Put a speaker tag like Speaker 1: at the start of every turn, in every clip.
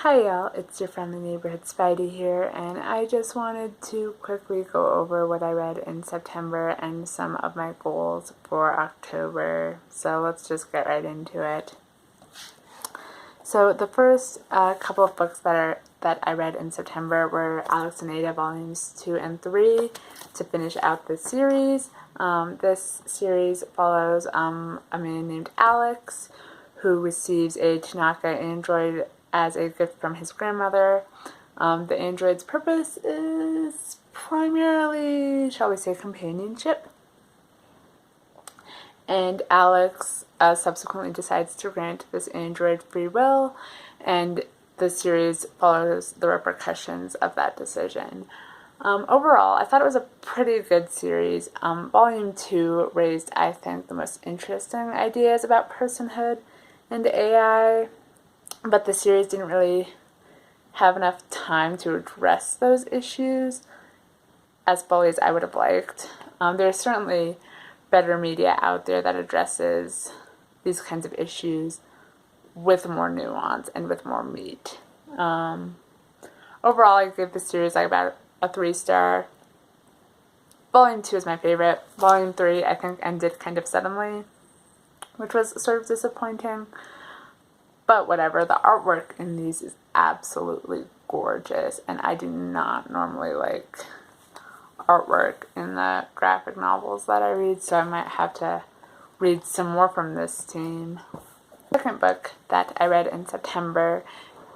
Speaker 1: Hi y'all, it's your friendly neighborhood Spidey here, and I just wanted to quickly go over what I read in September and some of my goals for October. So let's just get right into it. So the first couple of books that I read in September were Alex and Ada volumes 2 and 3 to finish out the series. This series follows a man named Alex who receives a Tanaka android as a gift from his grandmother. The android's purpose is primarily, shall we say, companionship. And Alex subsequently decides to grant this android free will, and the series follows the repercussions of that decision. Overall, I thought it was a pretty good series. Volume 2 raised, I think, the most interesting ideas about personhood and AI, but the series didn't really have enough time to address those issues as fully as I would have liked. There's certainly better media out there that addresses these kinds of issues with more nuance and with more meat. Overall, I give the series like about a 3-star. Volume 2 is my favorite. Volume 3 I think ended kind of suddenly, which was sort of disappointing. But whatever, the artwork in these is absolutely gorgeous, and I do not normally like artwork in the graphic novels that I read, so I might have to read some more from this team. The second book that I read in September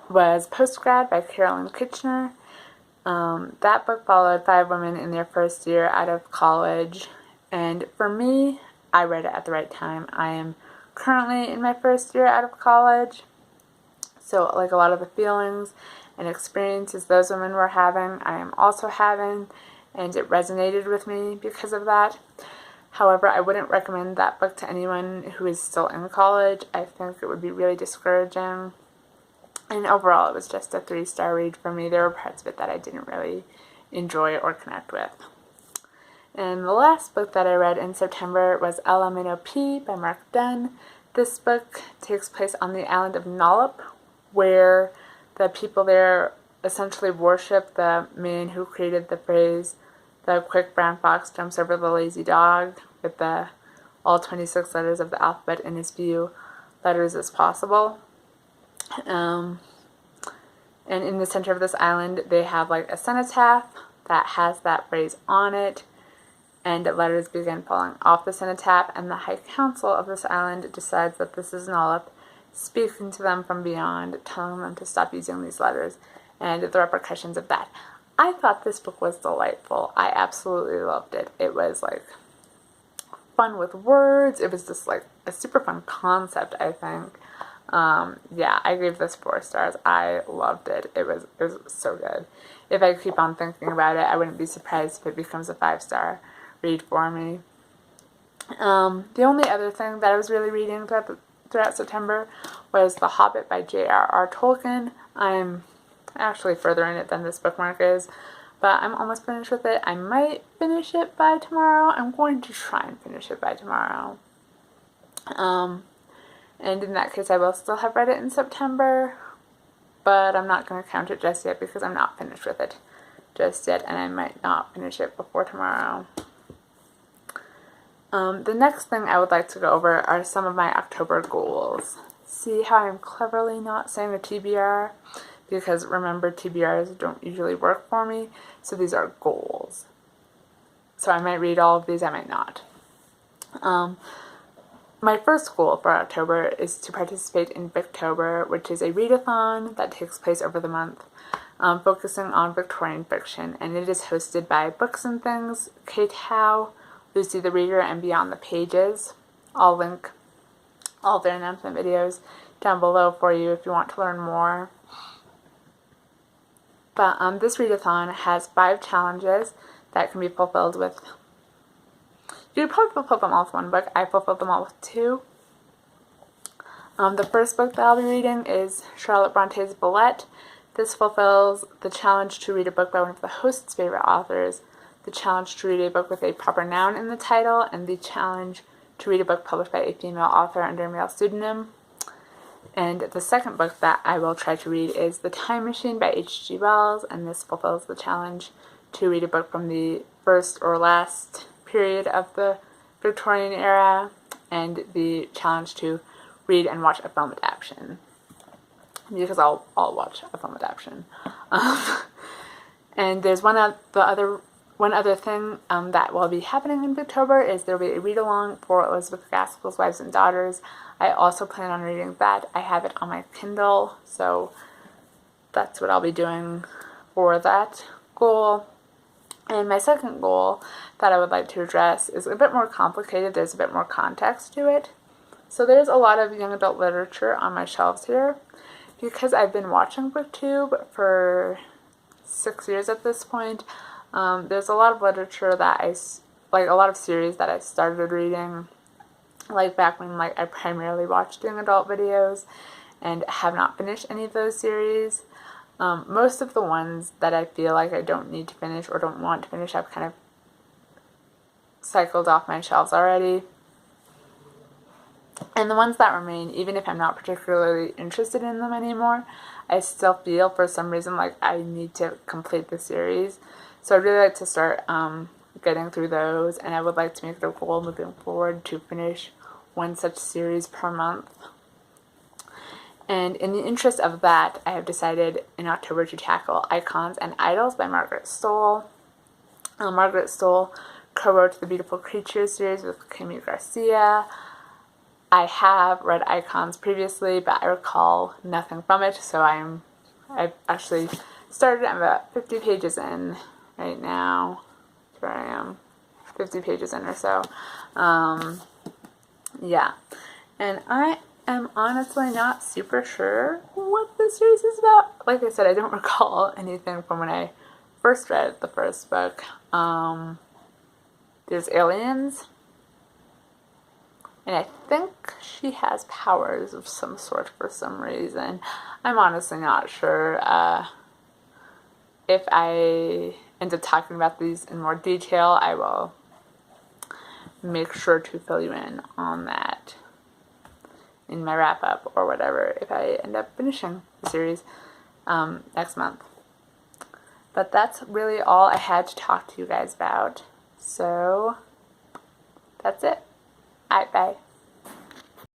Speaker 1: was Postgrad by Carolyn Kitchener. That book followed 5 women in their first year out of college, and for me, I read it at the right time. I am currently in my first year out of college, so like a lot of the feelings and experiences those women were having, I am also having, and it resonated with me because of that. However, I wouldn't recommend that book to anyone who is still in college. I think it would be really discouraging, and overall it was just a 3-star read for me. There were parts of it that I didn't really enjoy or connect with. And the last book that I read in September was Minnow Pea by Mark Dunn. This book takes place on the island of Nollup, where the people there essentially worship the man who created the phrase, "The quick brown fox jumps over the lazy dog," with all 26 letters of the alphabet in as few letters as possible. And in the center of this island, they have like a cenotaph that has that phrase on it, and letters begin falling off the cenotaph, and the High Council of this island decides that this is Nollup speaking to them from beyond, telling them to stop using these letters, and the repercussions of that. I thought this book was delightful. I absolutely loved it. It was like fun with words. It was just like a super fun concept, I think. Yeah, I gave this 4 stars. I loved it. It was so good. If I keep on thinking about it, I wouldn't be surprised if it becomes a 5-star read for me. The only other thing that I was really reading throughout September was The Hobbit by J.R.R. Tolkien. I'm actually further in it than this bookmark is, but I'm almost finished with it. I might finish it by tomorrow. I'm going to try and finish it by tomorrow. And in that case, I will still have read it in September, but I'm not going to count it just yet because I'm not finished with it just yet, and I might not finish it before tomorrow. The next thing I would like to go over are some of my October goals. See how I'm cleverly not saying a TBR? Because remember, TBRs don't usually work for me, so these are goals. So I might read all of these, I might not. My first goal for October is to participate in Victober, which is a readathon that takes place over the month, focusing on Victorian fiction, and it is hosted by Books and Things, Kate Howe, Lucy the Reader, and Beyond the Pages. I'll link all their announcement videos down below for you if you want to learn more. But this readathon has 5 challenges that can be fulfilled with. You could probably fulfill them all with 1 book. I fulfilled them all with 2. The first book that I'll be reading is Charlotte Bronte's Villette. This fulfills the challenge to read a book by one of the host's favorite authors, the challenge to read a book with a proper noun in the title, and the challenge to read a book published by a female author under a male pseudonym. And the second book that I will try to read is The Time Machine by H.G. Wells, and this fulfills the challenge to read a book from the first or last period of the Victorian era, and the challenge to read and watch a film adaptation, because I'll watch a film adaptation. And there's one other thing that will be happening in Victober is there will be a read-along for Elizabeth Gaskell's Wives and Daughters. I also plan on reading that. I have it on my Kindle, so that's what I'll be doing for that goal. And my second goal that I would like to address is a bit more complicated. There's a bit more context to it. So there's a lot of young adult literature on my shelves here. Because I've been watching BookTube for 6 years at this point, there's a lot of literature that a lot of series that I started reading, like back when I primarily watched young adult videos, and have not finished any of those series. Most of the ones that I feel like I don't need to finish or don't want to finish, I've kind of cycled off my shelves already. And the ones that remain, even if I'm not particularly interested in them anymore, I still feel for some reason like I need to complete the series. So I'd really like to start getting through those, and I would like to make it a goal moving forward to finish one such series per month. And in the interest of that, I have decided in October to tackle Icons and Idols by Margaret Stohl. Margaret Stohl co-wrote the Beautiful Creatures series with Camus Garcia. I have read Icons previously, but I recall nothing from it, so I've actually started. I'm about 50 pages in right now. That's where I am, 50 pages in or so. Yeah, and I am honestly not super sure what this series is about. Like I said, I don't recall anything from when I first read the first book. There's aliens. And I think she has powers of some sort for some reason. I'm honestly not sure. If I end up talking about these in more detail, I will make sure to fill you in on that in my wrap-up or whatever if I end up finishing the series next month. But that's really all I had to talk to you guys about. So that's it. Alright, bye.